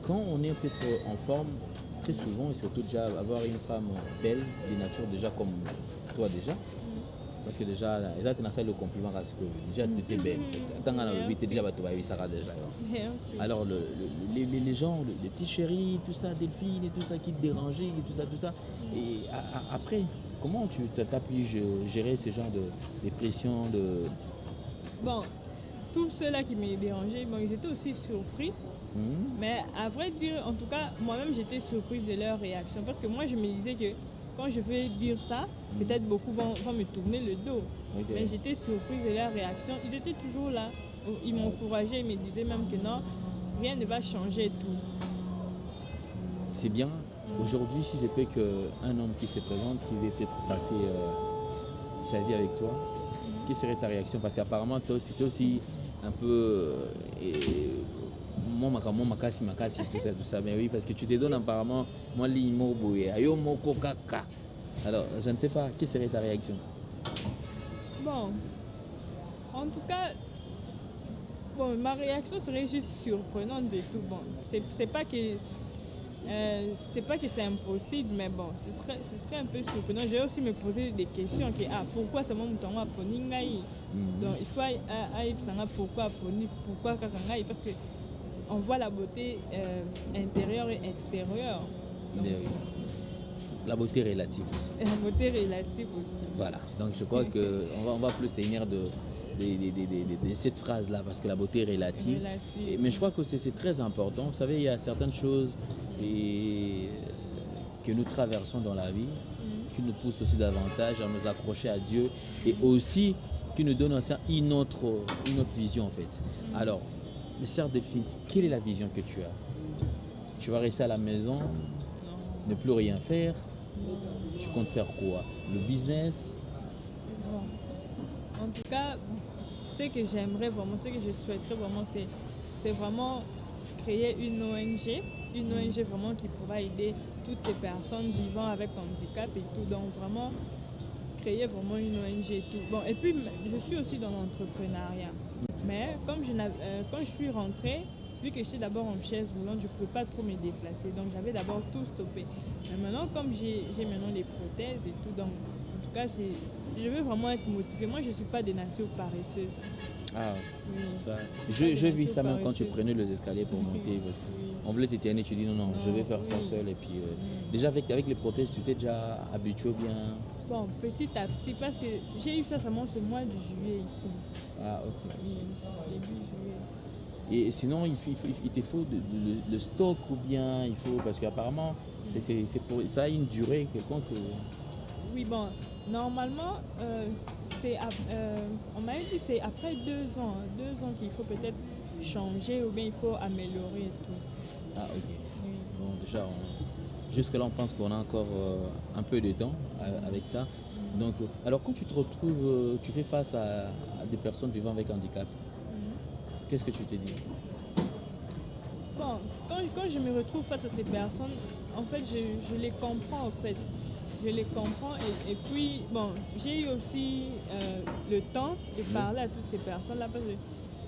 Speaker 2: Quand on est peut-être en forme, très souvent, et surtout déjà avoir une femme belle, de nature déjà comme toi déjà, parce que déjà, c'est le compliment parce que déjà tu es belle en fait. Tant que tu es déjà, alors les gens, les petits chéris, tout ça, Delphine et tout ça qui te dérangeaient et tout ça. Et après, comment tu as pu gérer ce genre de pression
Speaker 1: Bon, tous ceux-là qui me dérangeaient, bon, ils étaient aussi surpris. Mais à vrai dire, en tout cas, moi-même j'étais surprise de leur réaction parce que moi je me disais que quand je vais dire ça, peut-être beaucoup vont me tourner le dos. Okay. Mais j'étais surprise de leur réaction. Ils étaient toujours là. Ils m'encourageaient, ils me disaient même que non, rien ne va changer tout.
Speaker 2: C'est bien. Aujourd'hui, si c'est peut qu'un homme qui se présente, qui veut peut-être passer sa vie avec toi, quelle serait ta réaction? Parce qu'apparemment, toi aussi un peu... Moi, makasi, tout ça. Mais oui, parce que tu te donnes apparemment, moi, l'immobilier, ayo moko kaka. Alors, je ne sais pas, quelle serait ta réaction?
Speaker 1: Bon, en tout cas, bon, ma réaction serait juste surprenante de tout. Bon, c'est pas que c'est impossible, mais bon, ce serait un peu surprenant. Je vais aussi me poser des questions que pourquoi c'est mon mouton à Poningaï. Donc il faut savoir pourquoi Kakangaï, parce que on voit la beauté intérieure et extérieure. Donc,
Speaker 2: la beauté relative aussi.
Speaker 1: La beauté relative aussi.
Speaker 2: Voilà, donc je crois qu'on va plus tenir de cette phrase-là, parce que la beauté est relative. Mais je crois que c'est très important. Vous savez, il y a certaines choses que nous traversons dans la vie, qui nous poussent aussi davantage à nous accrocher à Dieu, et aussi qui nous donnent une autre vision en fait. Alors, mes sœurs Delphine, quelle est la vision que tu as? Tu vas rester à la maison, ne plus rien faire? Tu comptes faire quoi? Le business?
Speaker 1: Bon. En tout cas, ce que j'aimerais vraiment, ce que je souhaiterais vraiment, c'est vraiment créer une ONG vraiment qui pourra aider toutes ces personnes vivant avec handicap et tout. Donc vraiment créer vraiment une ONG et tout. Bon, et puis je suis aussi dans l'entrepreneuriat. Mais quand je suis rentrée, vu que j'étais d'abord en chaise roulante, je ne pouvais pas trop me déplacer. Donc j'avais d'abord tout stoppé. Mais maintenant, comme j'ai maintenant les prothèses et tout, donc en tout cas, je veux vraiment être motivée. Moi, je ne suis pas de nature paresseuse.
Speaker 2: Ah, oui. Ça. Je vis ça même quand tu prenais les escaliers pour monter. Parce qu'on voulait t'éterner, tu dis non, je vais faire ça seul. Et puis, déjà avec les prothèses, tu t'es déjà habitué bien?
Speaker 1: Bon, petit à petit, parce que j'ai eu ça seulement ce mois de juillet ici.
Speaker 2: Ah, ok.
Speaker 1: Oui, début juillet.
Speaker 2: Et sinon, il te faut le stock ou bien il faut... Parce qu'apparemment, ça a une durée quelconque.
Speaker 1: Oui, bon, normalement, on m'a dit que c'est après 2 ans. 2 ans qu'il faut peut-être changer ou bien il faut améliorer et tout.
Speaker 2: Ah, ok.
Speaker 1: Oui.
Speaker 2: Bon, déjà, jusque-là, on pense qu'on a encore un peu de temps avec ça. Donc, alors, quand tu te retrouves, tu fais face à des personnes vivant avec handicap, qu'est-ce que tu te dis?
Speaker 1: Bon, quand je me retrouve face à ces personnes, en fait, je les comprends, en fait. Je les comprends et puis, bon, j'ai eu aussi le temps de parler à toutes ces personnes-là parce que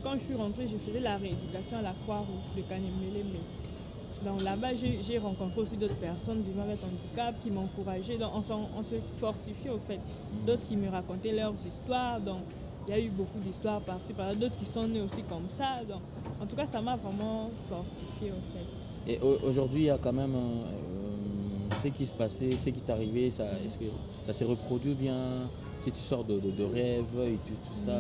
Speaker 1: quand je suis rentrée, je faisais la rééducation à la Croix-Rouge de Kanemele. Donc là-bas, j'ai rencontré aussi d'autres personnes vivant avec handicap qui m'encourageaient. Donc on se fortifiait au fait. D'autres qui me racontaient leurs histoires. Donc il y a eu beaucoup d'histoires par-ci, par-là. D'autres qui sont nés aussi comme ça. Donc en tout cas, ça m'a vraiment fortifié au fait.
Speaker 2: Et aujourd'hui, il y a quand même ce qui se passait, ce qui t'est arrivé. Est-ce que ça s'est reproduit bien? Si tu sors de rêves et tout ça,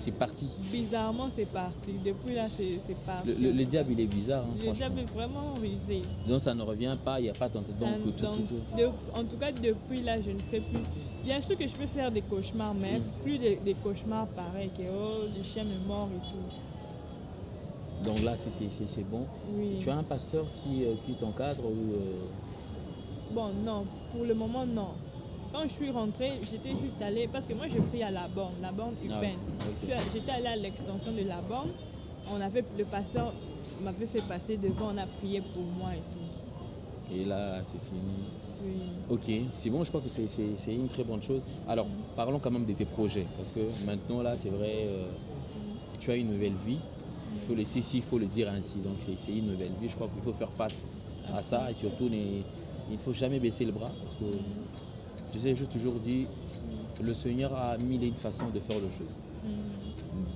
Speaker 2: c'est parti.
Speaker 1: Bizarrement, c'est parti. Depuis là, c'est parti.
Speaker 2: Le diable, il est bizarre, hein,
Speaker 1: le diable est vraiment rusé.
Speaker 2: Donc ça ne revient pas, il n'y a pas tentation.
Speaker 1: En tout cas, depuis là, je ne fais plus. Bien sûr que je peux faire des cauchemars, mais plus des cauchemars pareils, que le chien est mort et tout.
Speaker 2: Donc là, c'est bon.
Speaker 1: Oui.
Speaker 2: Tu as un pasteur qui t'encadre ou
Speaker 1: Bon, non. Pour le moment, non. Quand je suis rentrée, j'étais juste allée, parce que moi je prie à la borne urbaine. Okay. J'étais allée à l'extension de la borne. Le pasteur m'avait fait passer devant, on a prié pour moi et tout.
Speaker 2: Et là, c'est fini.
Speaker 1: Oui.
Speaker 2: Ok, c'est bon, je crois que c'est une très bonne chose. Alors, parlons quand même de tes projets, parce que maintenant, là, c'est vrai, tu as une nouvelle vie. Il faut le dire ainsi. Donc, c'est une nouvelle vie. Je crois qu'il faut faire face à ça et surtout, il ne faut jamais baisser le bras, parce que j'ai toujours dit, le Seigneur a mille et une façons de faire les choses.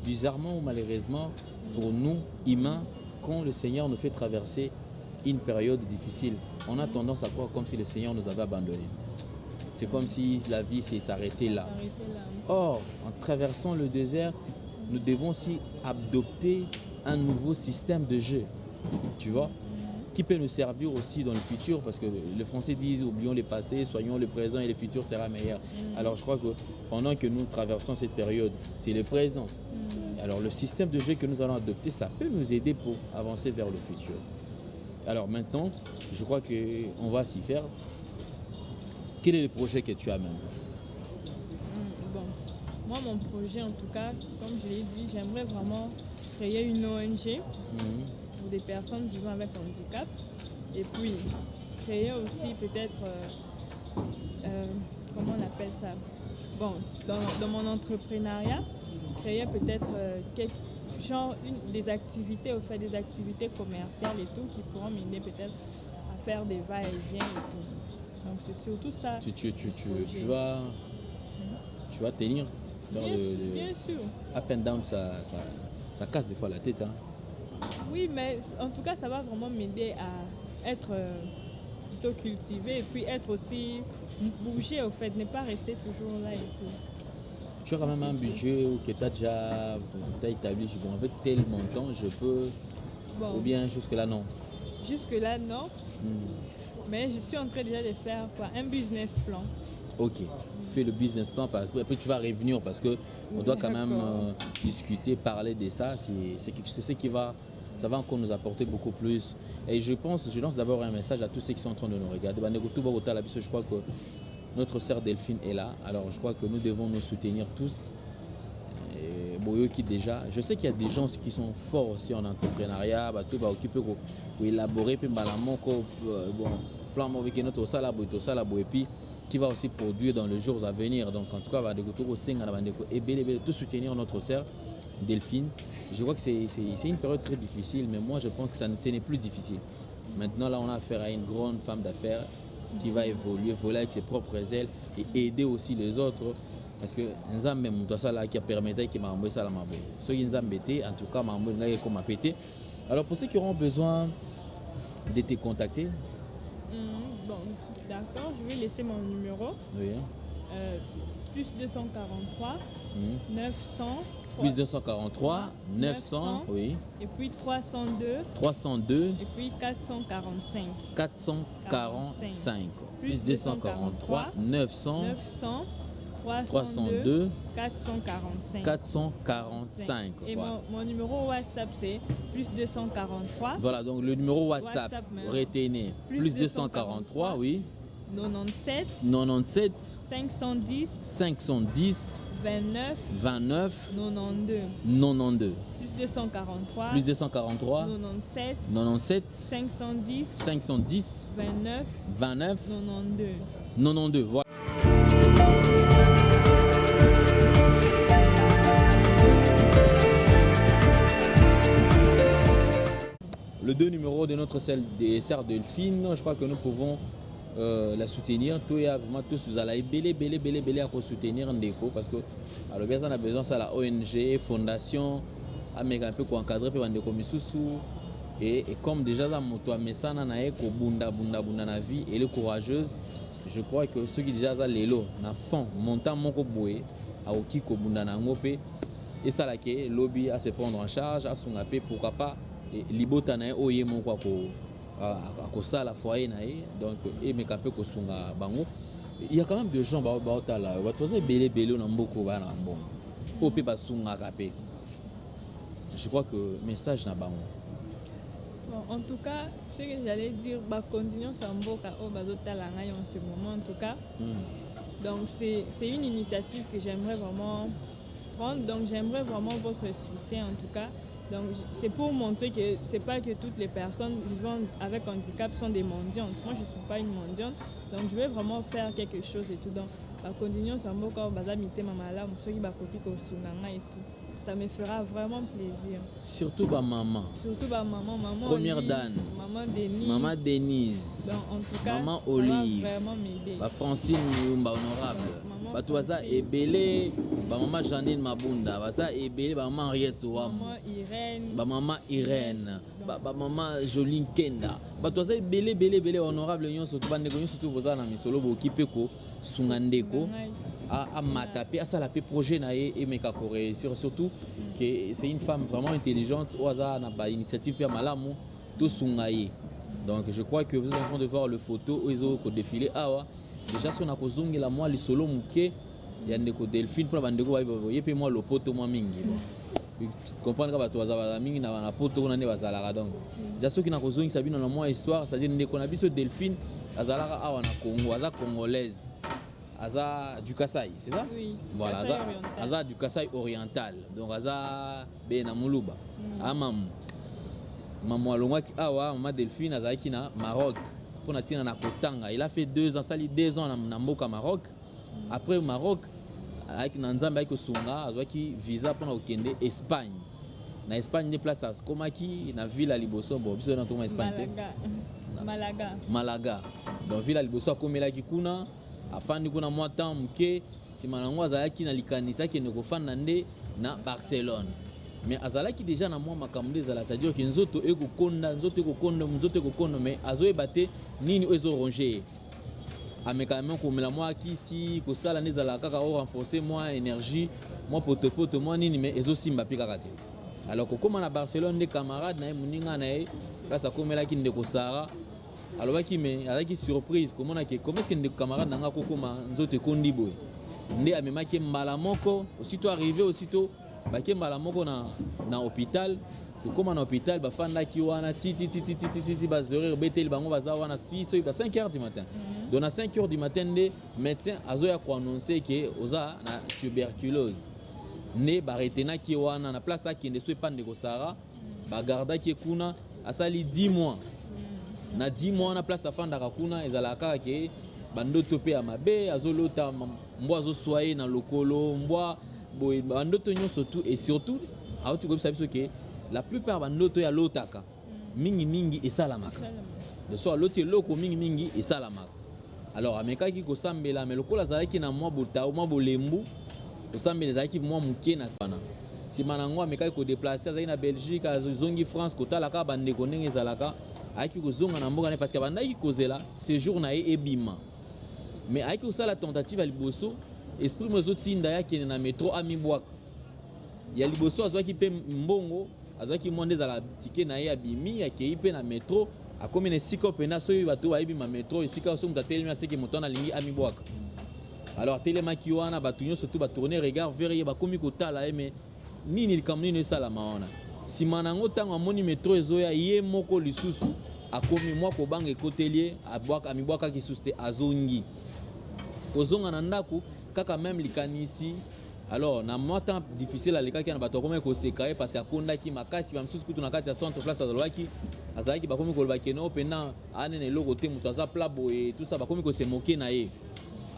Speaker 2: Bizarrement ou malheureusement, pour nous, humains, quand le Seigneur nous fait traverser une période difficile, on a tendance à croire comme si le Seigneur nous avait abandonnés. C'est comme si la vie s'arrêtait là. Or, en traversant le désert, nous devons aussi adopter un nouveau système de jeu. Tu vois ? Qui peut nous servir aussi dans le futur, parce que les Français disent oublions le passé, soyons le présent et le futur sera meilleur. Alors je crois que pendant que nous traversons cette période, c'est le présent. Alors le système de jeu que nous allons adopter, ça peut nous aider pour avancer vers le futur. Alors maintenant, je crois qu'on va s'y faire. Quel est le projet que tu as maintenant?
Speaker 1: Moi, mon projet, en tout cas, comme je l'ai dit, j'aimerais vraiment créer une ONG pour des personnes vivant avec handicap. Et puis, créer aussi peut-être, comment on appelle ça? Bon, dans mon entrepreneuriat, créer peut-être des activités, au fait des activités commerciales et tout, qui pourront m'aider peut-être à faire des va-et-vient et tout. Donc c'est surtout ça.
Speaker 2: Tu vas tenir dans
Speaker 1: bien sûr.
Speaker 2: Up and down, ça casse des fois la tête. Hein.
Speaker 1: Oui, mais en tout cas, ça va vraiment m'aider à être plutôt cultivé et puis être aussi bouger au fait, ne pas rester toujours là et tout.
Speaker 2: Tu as quand même un budget que tu as déjà établi, bon, avec tel montant, je peux, ou bien jusque-là non?
Speaker 1: Jusque-là non, mais je suis en train déjà de faire un business plan.
Speaker 2: Ok, fais le business plan parce que après tu vas revenir parce que on doit quand même discuter, parler de ça, c'est ce qui va, ça va encore nous apporter beaucoup plus. Et je lance d'abord un message à tous ceux qui sont en train de nous regarder. Je crois que notre sœur Delphine est là, alors je crois que nous devons nous soutenir tous. Qui déjà, je sais qu'il y a des gens qui sont forts aussi en entrepreneuriat, pour élaborer plan et puis qui va aussi produire dans les jours à venir. Donc en tout cas, tout soutenir notre sœur Delphine. Je crois que c'est une période très difficile, mais moi je pense que ce n'est plus difficile. Maintenant là, on a affaire à une grande femme d'affaires qui va évoluer, voler avec ses propres ailes et aider aussi les autres. Parce que Nzambe Moutouassa qui a permis que m'a envoyé ça la mabo. Ceux qui Nzambe en tout cas m'a envoyé comme m'a pété. Alors pour ceux qui auront besoin de te contacter.
Speaker 1: Bon, d'accord, je vais laisser mon numéro.
Speaker 2: Oui.
Speaker 1: Plus 243 900.
Speaker 2: Plus 243 900, oui.
Speaker 1: Et puis 302. Et puis 445.
Speaker 2: 445. Plus 243 900. 302
Speaker 1: 445.
Speaker 2: 445.
Speaker 1: Et voilà. mon numéro WhatsApp c'est plus 243.
Speaker 2: Voilà, donc le numéro WhatsApp retenez. Plus 243, oui.
Speaker 1: 97 510 29 92. Plus 243 97 510
Speaker 2: 29
Speaker 1: 92.
Speaker 2: Voilà. Le 2 numéro de notre sœur Delphine, je crois que nous pouvons la soutenir. Tout vous allez belé à soutenir Ndeko parce que alors bien on a besoin ça la ONG, fondation, un peu pour encadrer pour Ndeko Misusu et comme déjà la moto mesana na eko bunda na vie elle est courageuse. Je crois que ceux qui déjà lelo na fond montant moko boé a okiko bunda na ngopé et ça là que lobby à se prendre en charge à son appel pourquoi pas libota na oye moko ko sala foyer na donc et me capé ko sunga bango. Il y a quand même des gens baotala batoza belé na mboko bana mbongo opé basunga capé. Je crois que message na bango.
Speaker 1: Bon, en tout cas, ce que j'allais dire, continuons sur Mboka au Bazotalanga en ce moment en tout cas. Donc c'est une initiative que j'aimerais vraiment prendre. Donc j'aimerais vraiment votre soutien en tout cas. Donc c'est pour montrer que c'est pas que toutes les personnes vivant avec handicap sont des mendiantes. Moi je suis pas une mendiante. Donc je vais vraiment faire quelque chose et tout. Donc continuons sur Mboka au Bazamité Mamala, ceux qui bakoti ko sunanga et tout. Ça me fera vraiment plaisir.
Speaker 2: Surtout ma maman.
Speaker 1: Maman.
Speaker 2: Première dame. Maman Denise.
Speaker 1: Donc, en tout cas,
Speaker 2: maman
Speaker 1: ça
Speaker 2: Olive.
Speaker 1: va vraiment m'aider.
Speaker 2: Francine Muyumba honorable. Batoisa Ebele. Maman Janine Mabunda. Basa Ebele. Maman Henriette Ouam. Maman Irène. Maman Joline Kenda. Batoisa Ebele honorable. Surtout vous avez mis solo Bokipeko. Sungandeko. À mataper, à ça la projet naé et meka réussir surtout que c'est une femme vraiment intelligente au hasard n'a pas initiative faire malamu tout sungaye. Donc je crois que vous êtes en train de voir le photo où ils ont défilé déjà si on a kozongi la moi les solo muke ya ndeko Delphine pour la bandeko et puis moi le poto moi mingi comprendre que tu as mingi na poto on a bazalaka donc déjà ceux qui na kozongi sabine na moi histoire c'est-à-dire ndeko na biso Delphine azalaka awa na Congo aza congolaise aza du Kasaï, c'est ça?
Speaker 1: Oui.
Speaker 2: Voilà, aza du Kasaï oriental. Donc aza bena muluba. Amam. Maman alongwaki awa maman Delphine azaki na Maroc pour na tina na Kotanga. Il a fait 2 ans, sali 2 ans na mboka Maroc. Après au Maroc avec na nzamba ko sunga azwaki visa pour na okende Espagne. Na Espagne des places komaki na ville à Liboso bo biso na toma Espagne. Malaga. Donc ville à Liboso komelaki kuna afandi kuna mwa temps muke simanango azalaki na likanisa ki ne kofanda nde na Barcelone. Mais azalaki déjà na mwa makambo ezala, c'est-à-dire que nzoto ekokonda mais azoyebate nini ezo ronger. Ameka même komela mwa kisi kosala nezala kaka o renforcer moi énergie, moi potopoto moi nini mais ezo simba pika kati. Alors que comme na Barcelone des camarades na muninga na e kasa komela ki ndeko Sara. Alors baki mais avec surprise comment est-ce que ndeko camarade nanga kokoma nzoto ekondi boy. Nde amemaki mbala moko aussitôt arrivé aussitôt baki mbala moko na hôpital comme na hôpital bafanda ki wana ti bazore betel bango baza wana ti so ba 5h du matin. Donc à 5h du matin les médecins azoya ko annoncer que oza na tuberculose. Ne ba retena ki wana na place ki nde so pande ko Sara ba garda ki kuna asali 10 mois. Na 10 mois na place afanda kuna ezalaka ke bandoto pe ya mabe azolota mbwa azosoye na lokolo mbwa boy bandoto nyonso tout et surtout auti comme ça biso ke la plupart bandoto ya lotaka mingi esalamaka de so loti loko mingi esalamaka. Alors amekaki ko sambela mais lokola zalaki na mwa botao mwa bolembu ko sambela zalaki mwa muke na sana simanango amekaki ko déplacer azali na Belgique azongi France kotalaka bandeko ndenge ezalaka aiki kozonga na mboka parce que bandaki kozela séjour na ebima. Mais avec ça la tentative à Liboso, esprit mozo tinda ya kene na métro amibwaka. Ya Liboso azwaki pe mbongo, azwaki monde za la ticket na ya bimi ya keipe na métro, a comme ne siko pena so bato ba ebima métro, sika so mutatelemi aseki mutana lingi amibwaka. Alors telema ki wana bato nyo surtout ba tourner regard vers ye ba komi kotala mais nini kamni ne sala maona. Si manango tango amoni métro ezoya ye moko lisusu akomi mwa ko banga ekotelier abwaka amibwaka kisuste azongi. Kozonga na ndako kaka même likanisi. Alors na mwa temps difficile à lekaki na bato comme ko sekaye parce que akondaki makasi ba msusu kutu na kati ya centre place azalaki azalaki ba komi ko lobaki no pena anene loko te mutu aza plabo et tout ça ba komi ko se moquer na ye.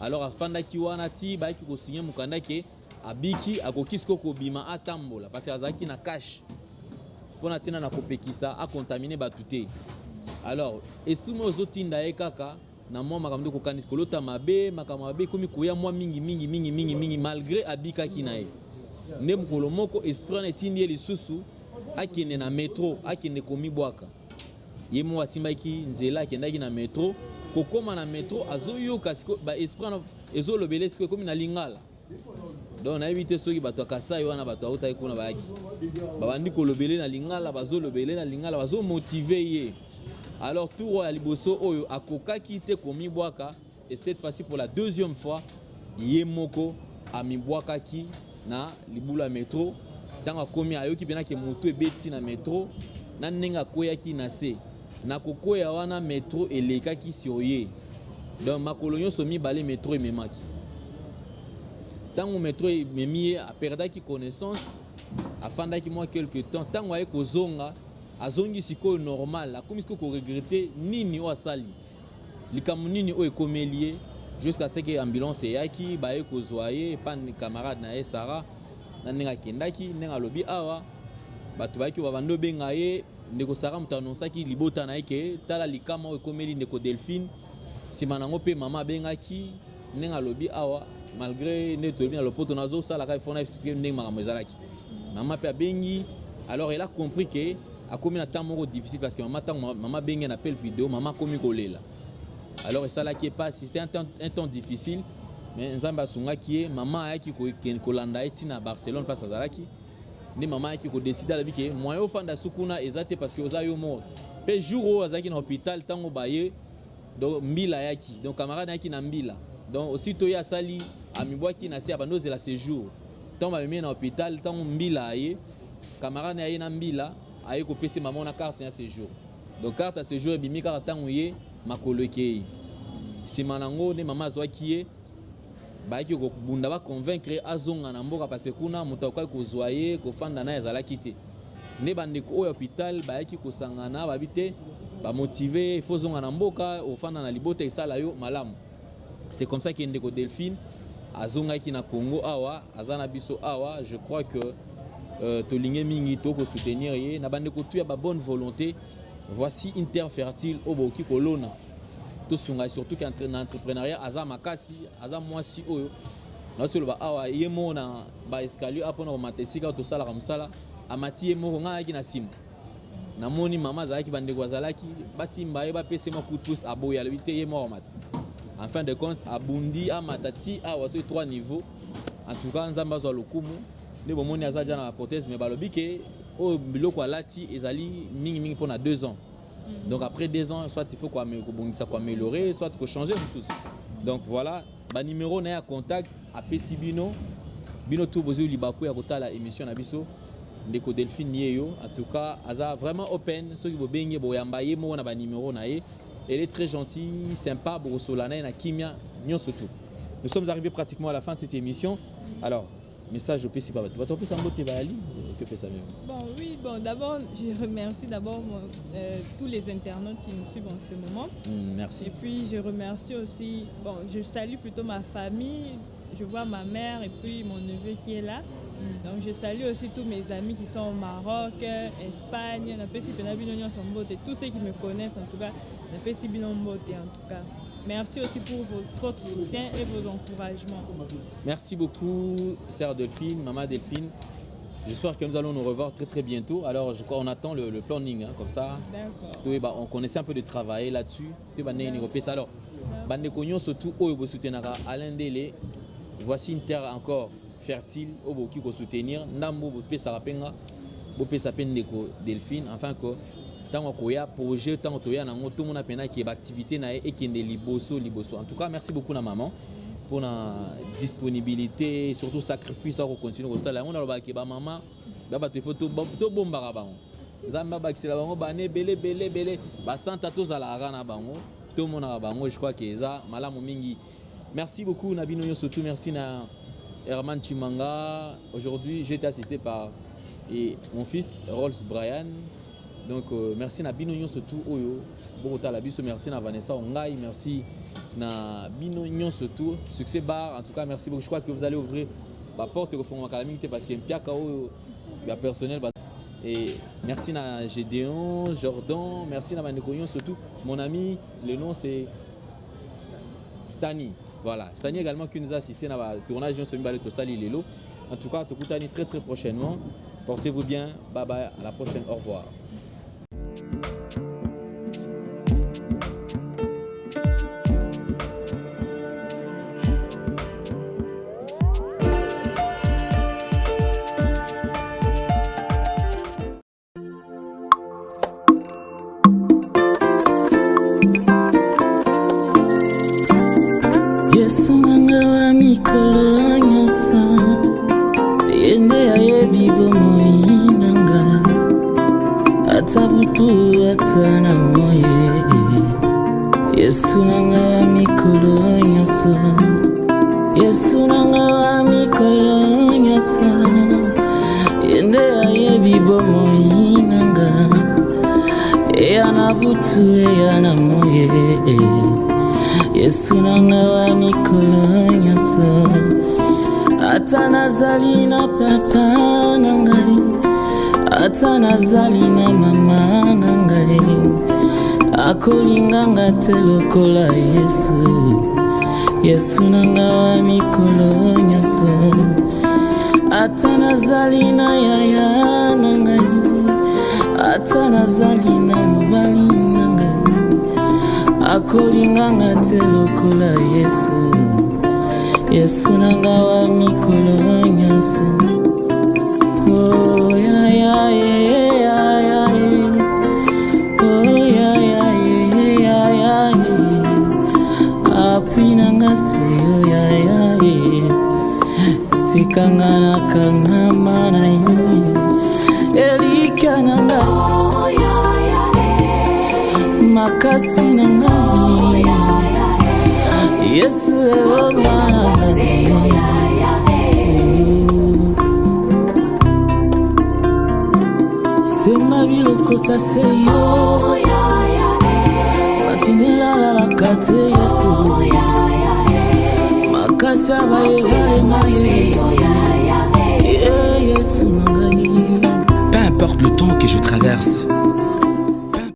Speaker 2: Alors afandaki wana ti ba ki ko signer mukanda ke abiki akokisiko ko bima atambola parce que azalaki na cash pona tina na kopekisa a contaminer batute. Alors esprit mozo tinda e kaka na mwa makamdo ko kanis kolota mabe komi koya mwa mingi malgré abika kinae ne mukolo moko esprit na tindi lisusu akine na métro akine komi bwaka ye mwa simba ki nzela akendaki na métro kokoma na métro azoyoka siko ba esprit na ezolobele siko komi na lingala. Donc na éviter soki bato Kasai wana bato auta kuna bayaki babandi kolobele na lingala bazolobele na lingala bazo motiver ye. Alors tout à Liboso oyo akokaki te komi bwaka et cette fois-ci pour la deuxième fois yemoko amibwaka ki na libula métro tanga komi ayoki pena ke moto ebeti na métro na nenga koyaki na se na kokoya wana métro elekaki si oye. Donc makolonyo somi balé métro ememaki tango métro ememi a perdaki connaissance afandaki moi quelque temps tango aye kozonga azongi siko normal akomi siko ko regretter nini o asali likamu nini o ekomelie jusqu'à ce que ambulance yaki baye kozwaye pan camarade na ye Sara na nenga kendaki nenga lobi awa bato bayaki babando benga ye ndeko Sara mutanonsaki libota na yeke tala likama o ekomeli ndeko Delphine simanango pe mama bengaki nenga lobi awa malgré netoli na lopoto nazo sala ka fona expliquer ndenge makambo ezalaki mama pe abengi. Alors elle a compris que a commis un temps difficile parce que maman bengi na appel vidéo maman komi kolela. Alors ça là qui est pas c'était un temps difficile mais nzamba sunga qui est maman ayaki ko landa eti na Barcelone place azalaki ni maman ayaki ko décider la bi que moi yo fanda sukuna ezate parce que ozayo mort pe jour azaki na hôpital tango baye donc mbila yaki donc camarade yaki na mbila donc aussitôt ya sali amibwaki na se abando la séjour tant ba mena na hôpital tango mbila aye camarade aye na mbila aye ko pese maman na carte ya séjour donc carte à séjour bimi kaka tango ye makolo ekei simanango ne maman azwaki ye baiki ko bunda ba convaincre azonga na mboka parce que kuna mutakoka ko zoyer ko fanda na ezala kité ne bandeko au hôpital baiki ko sangana babite ba motiver faut zonga na mboka au fanda na libota esala yo malamu. C'est comme ça qu'Indeko Delphine azonga ki na Congo awa azana biso awa. Je crois que tolinge mingi to ko soutenir ye na bandeko tu ya ba bonne volonté. Voici Interfertile au boki kolona to sunga surtout qu'en entrepreneuriat aza makasi aza mwasi oyo na to ba awa ye mona ba escalier apona ko matesika to sala kamsala amati ye moko nga ki na sim na moni mama za ki bandeko azalaki basimba ye ba pese mo coup de pouce aboya le ye mo mat. En fin de compte, Abundi, Amatati, à 3 niveaux. En tout cas, Nzamba zo lokumu. Ne bon moni azaja na prothèse mais balobi ke o biloko alati ezali mingi pendant 2 ans. Donc après 2 ans, soit il faut quoi améliorer, soit qu'on changer tout. Donc voilà, ba numéro na ya contact à Pesibino. Bino tout bozo libaku ya kotala émission na biso. Ndeko Delphine Yeyo. En tout cas, aza vraiment open, ceux qui bo bengi bo yamba ye mo na ba numéro na ye. Elle est très gentille, sympa, Borosolana, na Kimia, Nyon surtout. Nous sommes arrivés pratiquement à la fin de cette émission. Alors, message au PC Baba. Tu vas t'en beauté Bali que fait ça même.
Speaker 1: Bon, oui, bon, d'abord, je remercie tous les internautes qui nous suivent en ce moment.
Speaker 2: Merci.
Speaker 1: Et puis, je remercie aussi, bon, je salue plutôt ma famille. Je vois ma mère et puis mon neveu qui est là. Donc je salue aussi tous mes amis qui sont au Maroc, Espagne, tous ceux qui me connaissent en tout cas, en tout cas. Merci aussi pour votre soutien et vos encouragements. Merci beaucoup, sœur Delphine, maman Delphine. J'espère que nous allons nous revoir très bientôt. Alors je crois qu'on attend le planning, hein, comme ça. D'accord. On connaissait un peu de travail là-dessus. Alors, surtout Alain Délé. Voici une terre encore fertile au boki ko soutenir ndambo bope sarapenga bope sapendeko Delphine enfin que tant ko ya projet tant to ya nango tout mona pena ki activité na et qui liboso. En tout cas merci beaucoup na maman pour la disponibilité et surtout sacrifice à continuer au salaire on a ba ki ba maman ba te photo to bomba ba nzamba ba kisela bango bane belé ba santa to zala rana bango to mona bango. Je crois que ça malamu mingi. Merci beaucoup Nabino Nyon surtout merci na Herman Chimanga. Aujourd'hui, j'ai été assisté par mon fils Rolls Brian. Donc, merci na Bino Nyon surtout Oyo. Bogota la biso, merci na Vanessa Ongai, merci na Bino Nyon surtout. Succès bar, en tout cas, merci beaucoup. Je crois que vous allez ouvrir la porte au fond de la calamité parce qu'il y a un Oyo, il y a personnel. Et merci na Gédéon, Jordan, merci na Bandeko Nyon surtout. Mon ami, le nom c'est Stani. Voilà, Stani également qui nous a assisté dans le tournage de Semi Baleto Sali Lelo. En tout cas, Tokutani très prochainement. Portez-vous bien. Bye bye. À la prochaine. Au revoir.
Speaker 4: Yesu nanga mikolo nyonso Yesu nanga mikolo nyonso Yende ayebi bomoi nanga Eya na butu eya na moye Yesu nanga mikolo nyonso Ata nazali na papa nangai Ata nazali na mama nangai Akolinganga te lokola Yesu Yesu nanga wa mikolo nyonso Ata nazali na yaya nangai Ata nazali na mobali nangai Akolinganga te lokola Yesu Yesu nanga wa mikolo nyonso Oh ya ya ya ya ya Oh ya ya ya ya Apinanga seyo ya ya Tikanga na kangama na yo Elika nanga Oh ya ya Makasi nanga Yesu elonga ça c'est yo Sentinela la la kate yesu Makasa ba yegale na ye Yesu ngai.
Speaker 5: Peu importe le temps que je traverse,